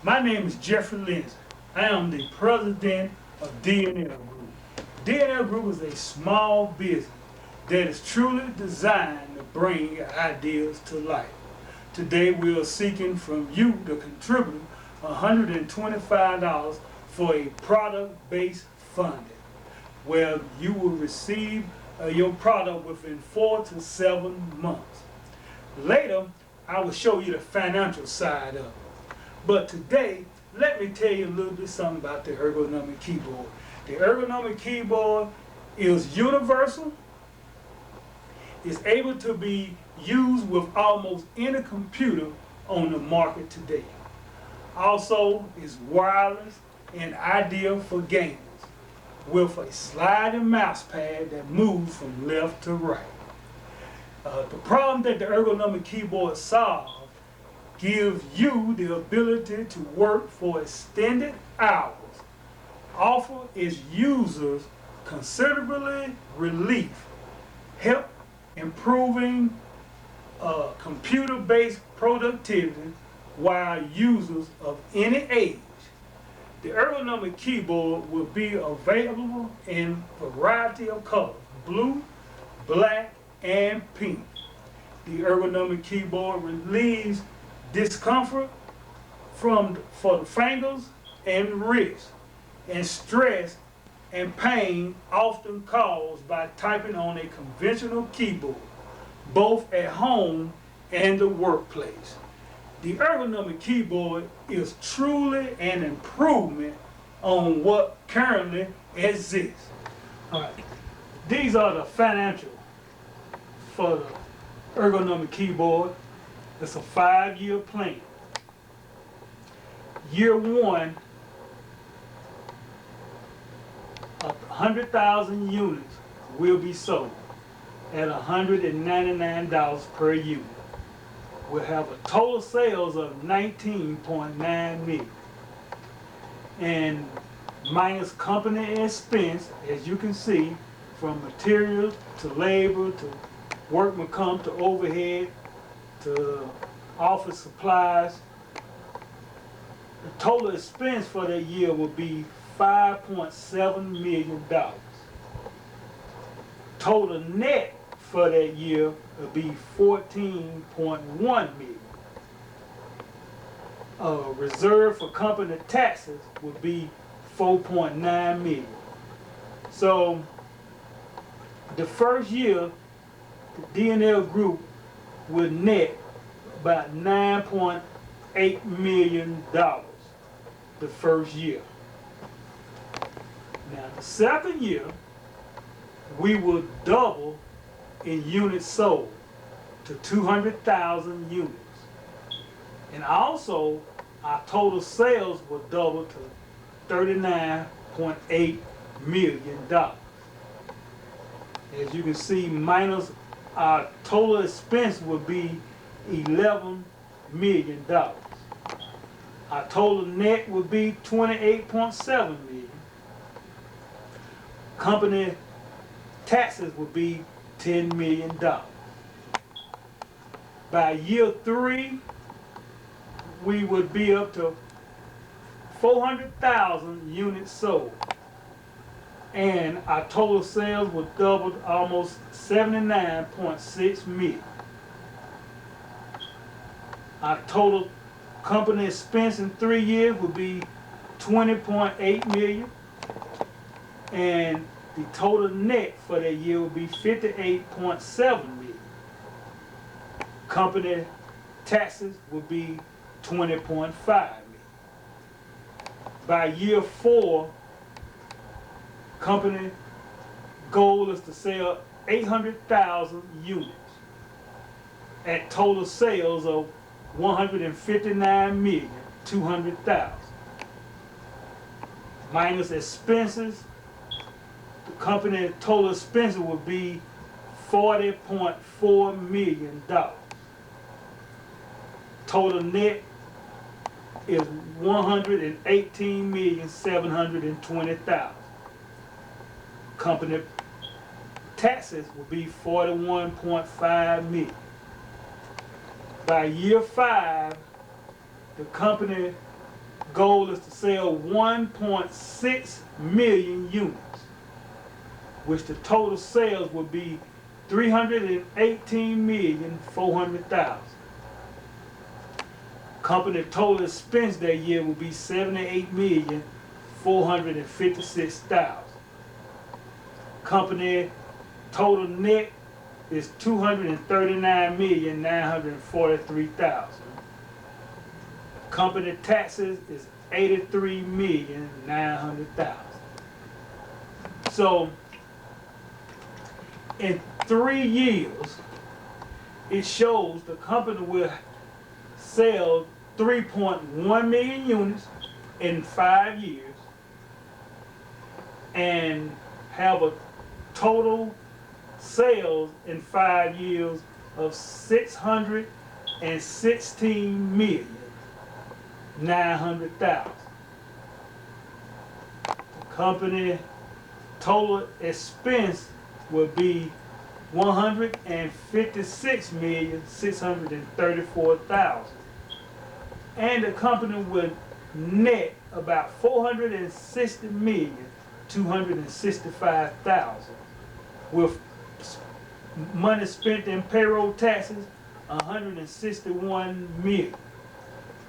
My name is Jeffrey Lindsay. I am the president of DNL Group. DNL Group is a small business that is truly designed to bring your ideas to life. Today we are seeking from you to contribute $125 for a product-based funding, where you will receive your product within 4 to 7 months. Later, I will show you the financial side of it. But today, let me tell you a little bit something about the ergonomic keyboard. The ergonomic keyboard is universal. It's able to be used with almost any computer on the market today. Also, it's wireless and ideal for gamers with a sliding mouse pad that moves from left to right. The problem that the ergonomic keyboard solves gives you the ability to work for extended hours, offer its users considerably relief, help improving computer-based productivity while users of any age. The ergonomic keyboard will be available in a variety of colors: blue, black, and pink. The ergonomic keyboard relieves discomfort for the fingers and wrists, and stress and pain often caused by typing on a conventional keyboard, both at home and the workplace. The ergonomic keyboard is truly an improvement on what currently exists. All right. These are the financial for the ergonomic keyboard. It's a 5-year plan. Year 1, 100,000 units will be sold at $199 per unit. We'll have a total sales of 19.9 million. And minus company expense, as you can see, from materials to labor to workman comp to overhead to office supplies, the total expense for that year will be $5.7 million. Total net for that year will be 14.1 million. Reserve for company taxes would be 4.9 million. So the first year, the DNL Group will net about $9.8 million the first year. Now the second year, we will double in units sold to 200,000 units. And also, our total sales will double to $39.8 million. As you can see, minus our total expense will be $11 million. Our total net will be $28.7 million. Company taxes will be $10 million. By year 3, we would be up to 400,000 units sold. And our total sales will double to almost 79.6 million. Our total company expense in 3 years will be 20.8 million. And the total net for that year will be 58.7 million. Company taxes will be 20.5 million. By year 4, company goal is to sell 800,000 units at total sales of 159,200,000. Minus expenses, the company total expenses will be $40.4 million. Total net is 118,720,000. Company taxes will be 41.5 million. By year 5, the company goal is to sell 1.6 million units, which the total sales will be 318,400,000. Company total expense that year will be 78,456,000. Company total net is 239,943,000. Company taxes is 83,900,000. So in 3 years, it shows the company will sell 3.1 million units in 5 years and have a total sales in 5 years of 616,900,000. The company total expense will be 156,634,000, and the company will net about 460,265,000, with money spent in payroll taxes 161 million,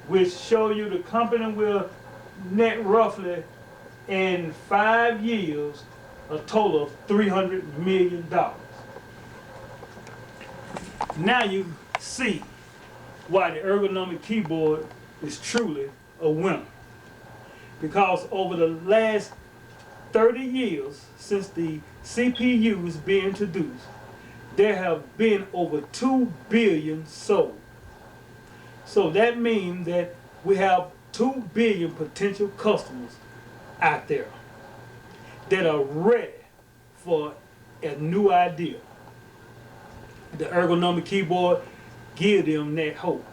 which show you the company will net roughly in 5 years a total of $300 million. Now you see why the ergonomic keyboard is truly a winner. Because over the last 30 years since the CPU was being introduced, there have been over 2 billion sold. So that means that we have 2 billion potential customers out there that are ready for a new idea. The ergonomic keyboard gives them that hope.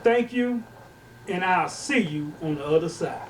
Thank you, and I'll see you on the other side.